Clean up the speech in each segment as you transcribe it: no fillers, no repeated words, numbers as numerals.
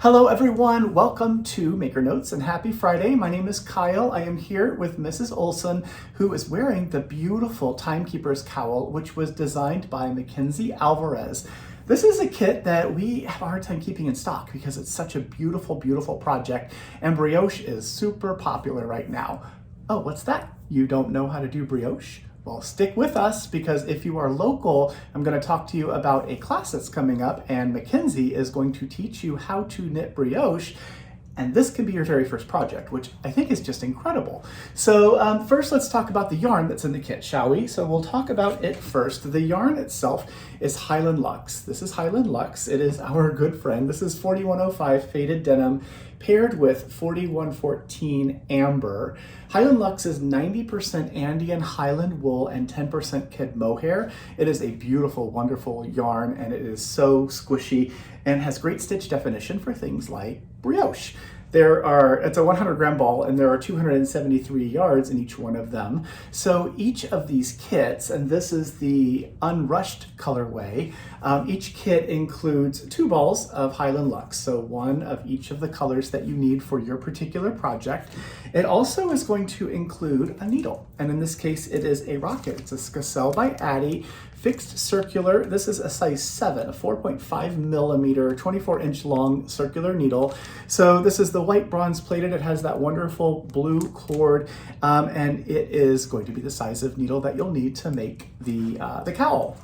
Hello everyone, welcome to Maker Notes and happy Friday. My name is Kyle. I am here with Mrs. Olson, who is wearing the beautiful Timekeepers cowl, which was designed by Mackenzie Alvarez. This is a kit that we have a hard time keeping in stock because it's such a beautiful, beautiful project, and Brioche is super popular right now. Oh, what's that? You don't know how to do Brioche? Well, stick with us because if you are local, I'm going to talk to you about a class that's coming up, and Mackenzie is going to teach you how to knit brioche. And this could be your very first project, which I think is just incredible. So first, let's talk about the yarn that's in the kit, shall we? So we'll talk about it first. The yarn itself is Highland Luxe. This is Highland Luxe. It is our good friend. This is 4105 faded denim paired with 4114 amber. Highland Luxe is 90% Andean Highland wool and 10% kid mohair. It is a beautiful, wonderful yarn, and it is so squishy and has great stitch definition for things like brioche. It's a 100 gram ball, and there are 273 yards in each one of them. So each of these kits, and this is the unrushed colorway, each kit includes 2 balls of Highland Luxe, so one of each of the colors that you need for your particular project. It also is going to include a needle, and in this case it is a rocket. It's a Scacel by Addie, fixed circular. This is a size 7, a 4.5 millimeter, 24-inch long circular needle. So this is the white bronze plated. It has that wonderful blue cord, and it is going to be the size of needle that you'll need to make the cowl.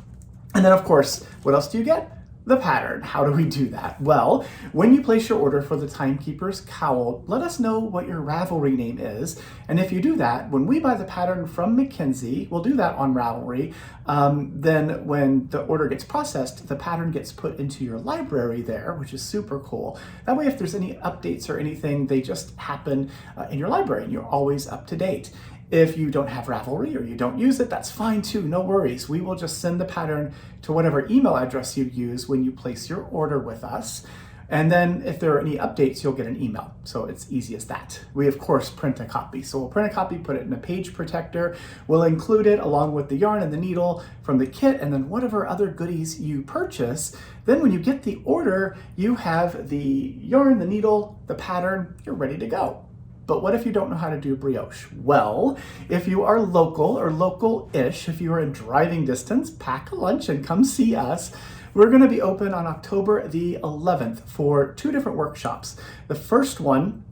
And then, of course, what else do you get? The pattern. How do we do that? Well, when you place your order for the Timekeepers cowl, let us know what your Ravelry name is. And if you do that, when we buy the pattern from Mackenzie, we'll do that on Ravelry. Then when the order gets processed, the pattern gets put into your library there, which is super cool. That way, if there's any updates or anything, they just happen in your library and you're always up to date. If you don't have Ravelry or you don't use it, that's fine too, no worries. We will just send the pattern to whatever email address you use when you place your order with us. And then if there are any updates, you'll get an email. So it's easy as that. We of course print a copy. So we'll print a copy, put it in a page protector. We'll include it along with the yarn and the needle from the kit, and then whatever other goodies you purchase. Then when you get the order, you have the yarn, the needle, the pattern, you're ready to go. But what if you don't know how to do brioche? Well, if you are local or local-ish, if you are in driving distance, pack a lunch and come see us. We're going to be open on October the 11th for 2 different workshops. The first one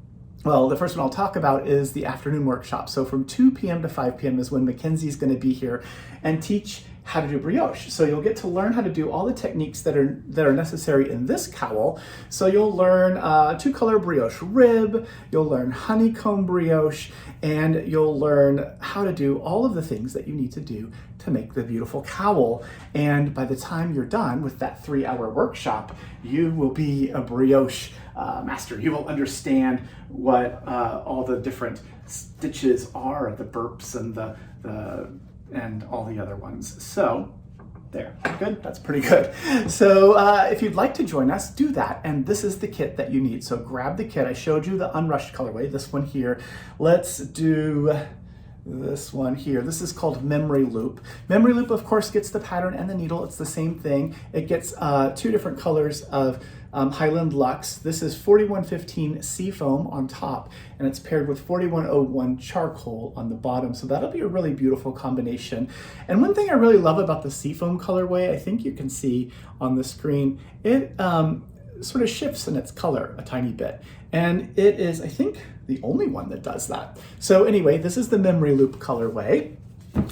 I'll talk about is the afternoon workshop. So from 2 p.m. to 5 p.m. is when Mackenzie's going to be here and teach how to do brioche. So you'll get to learn how to do all the techniques that are necessary in this cowl. So you'll learn 2-color brioche rib, you'll learn honeycomb brioche, and you'll learn how to do all of the things that you need to do to make the beautiful cowl. And by the time you're done with that 3-hour workshop, you will be a brioche master. You will understand what all the different stitches are, the burps and and all the other ones. So there, good, that's pretty good. So if you'd like to join us, do that. And this is the kit that you need. So grab the kit. I showed you the unrushed colorway, this one here. Let's do this one here. This is called Memory Loop. Memory Loop, of course, gets the pattern and the needle. It's the same thing. It gets 2 different colors of Highland Luxe. This is 4115 Seafoam on top, and it's paired with 4101 Charcoal on the bottom. So that'll be a really beautiful combination. And one thing I really love about the Seafoam colorway, I think you can see on the screen, it sort of shifts in its color a tiny bit. And it is, I think, the only one that does that. So anyway, this is the Memory Loop colorway.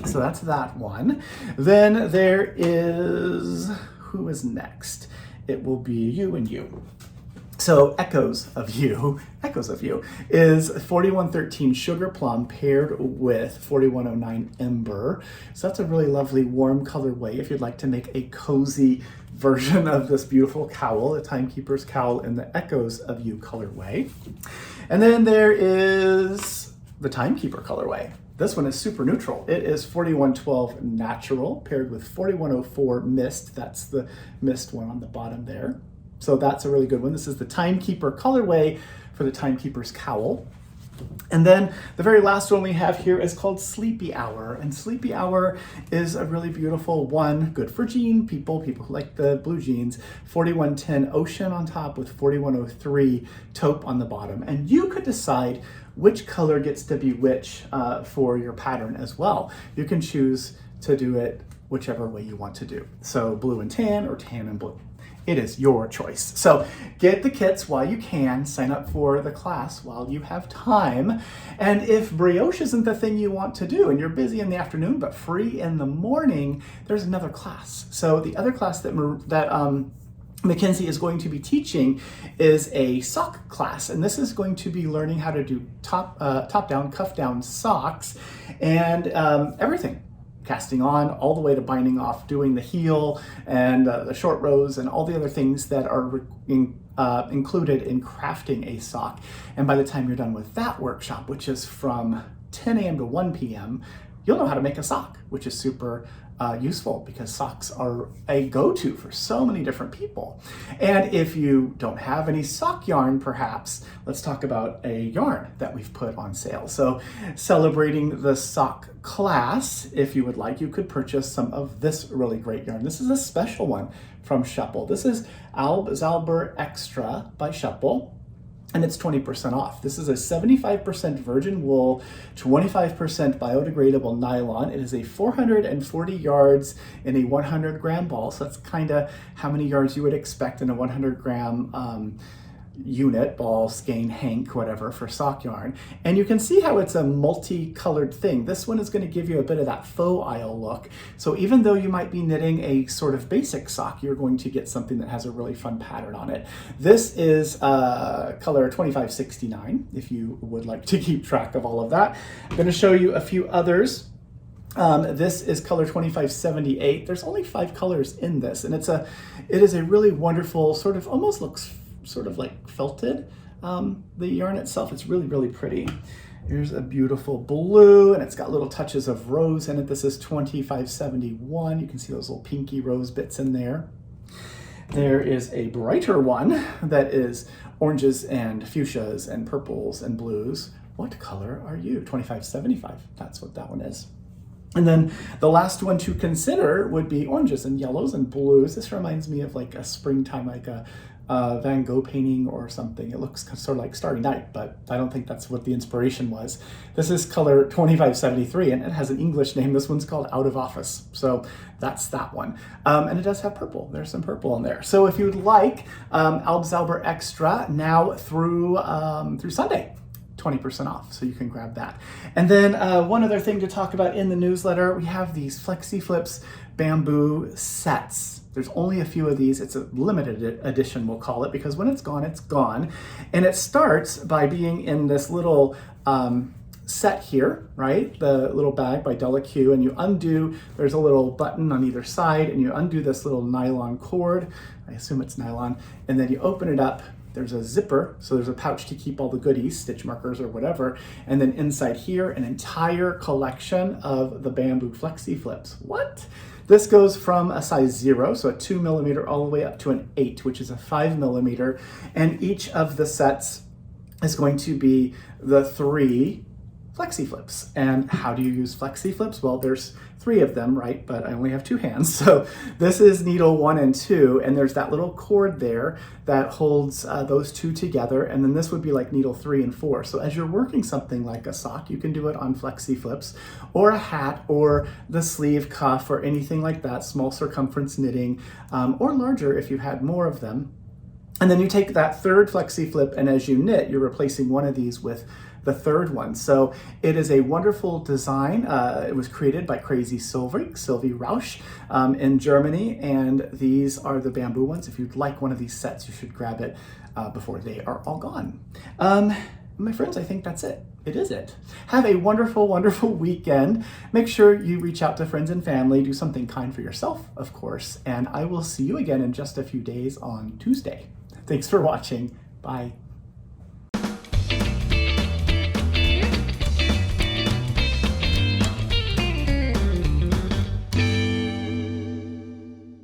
So that's that one. Then there is, who is next? It will be you and you. So Echoes of You is 4113 Sugar Plum paired with 4109 Ember. So that's a really lovely warm colorway if you'd like to make a cozy version of this beautiful cowl, the Timekeepers cowl in the Echoes of You colorway. And then there is the Timekeeper colorway. This one is super neutral. It is 4112 Natural paired with 4104 Mist. That's the mist one on the bottom there. So that's a really good one. This is the Timekeeper colorway for the Timekeepers cowl. And then the very last one we have here is called Sleepy Hour. And Sleepy Hour is a really beautiful one, good for jean people who like the blue jeans. 4110 Ocean on top with 4103 Taupe on the bottom. And you could decide which color gets to be which for your pattern as well. You can choose to do it whichever way you want to do. So blue and tan or tan and blue. It is your choice. So get the kits while you can, sign up for the class while you have time. And if brioche isn't the thing you want to do and you're busy in the afternoon but free in the morning, there's another class. So the other class that Mackenzie is going to be teaching is a sock class, and this is going to be learning how to do top down, cuff down socks and everything. Casting on all the way to binding off, doing the heel and the short rows and all the other things that are included in crafting a sock. And by the time you're done with that workshop, which is from 10 a.m. to 1 p.m., you'll know how to make a sock, which is super useful because socks are a go-to for so many different people. And if you don't have any sock yarn, perhaps, let's talk about a yarn that we've put on sale. So celebrating the sock class, if you would like, you could purchase some of this really great yarn. This is a special one from Shuppel. This is Alb Zalber Extra by Shuppel. And it's 20% off. This is a 75% virgin wool, 25% biodegradable nylon. It is a 440 yards in a 100 gram ball. So that's kind of how many yards you would expect in a 100 gram unit, ball, skein, hank, whatever, for sock yarn. And you can see how it's a multicolored thing. This one is going to give you a bit of that faux aisle look. So even though you might be knitting a sort of basic sock, you're going to get something that has a really fun pattern on it. This is color 2569, if you would like to keep track of all of that. I'm going to show you a few others. This is color 2578. There's only 5 colors in this, and it is a really wonderful, sort of almost looks sort of like felted. The yarn itself, it's really, really pretty. Here's a beautiful blue, and it's got little touches of rose in it. This is 2571. You can see those little pinky rose bits in there. There is a brighter one that is oranges and fuchsias and purples and blues. What color are you? 2575. That's what that one is. And then the last one to consider would be oranges and yellows and blues. This reminds me of like a springtime, like a Van Gogh painting or something. It looks sort of like Starry Night, but I don't think that's what the inspiration was. This is color 2573, and it has an English name. This one's called Out of Office. So that's that one. And it does have purple. There's some purple in there. So if you'd like Alb Zalber Extra now through Sunday, 20% off, so you can grab that. And then one other thing to talk about in the newsletter, we have these FlexiFlips bamboo sets. There's only a few of these. It's a limited edition, we'll call it, because when it's gone, it's gone. And it starts by being in this little set here, right? The little bag by Della Q, and you undo, there's a little button on either side, and you undo this little nylon cord. I assume it's nylon. And then you open it up. There's a zipper, so there's a pouch to keep all the goodies, stitch markers or whatever. And then inside here, an entire collection of the bamboo FlexiFlips. What? This goes from a size 0, so a 2 millimeter, all the way up to an 8, which is a 5 millimeter. And each of the sets is going to be the 3 FlexiFlips. And how do you use FlexiFlips? Well, there's 3 of them, right? But I only have 2 hands. So this is needle 1 and 2, and there's that little cord there that holds those 2 together. And then this would be like needle 3 and 4. So as you're working something like a sock, you can do it on FlexiFlips, or a hat, or the sleeve cuff, or anything like that, small circumference knitting, or larger if you had more of them. And then you take that 3rd FlexiFlip, and as you knit, you're replacing one of these with the 3rd one. So it is a wonderful design. It was created by Crazy Sylvie Rausch in Germany, and these are the bamboo ones. If you'd like one of these sets, you should grab it before they are all gone. My friends, I think that's it. It is it. Have a wonderful, wonderful weekend. Make sure you reach out to friends and family. Do something kind for yourself, of course. And I will see you again in just a few days on Tuesday. Thanks for watching. Bye.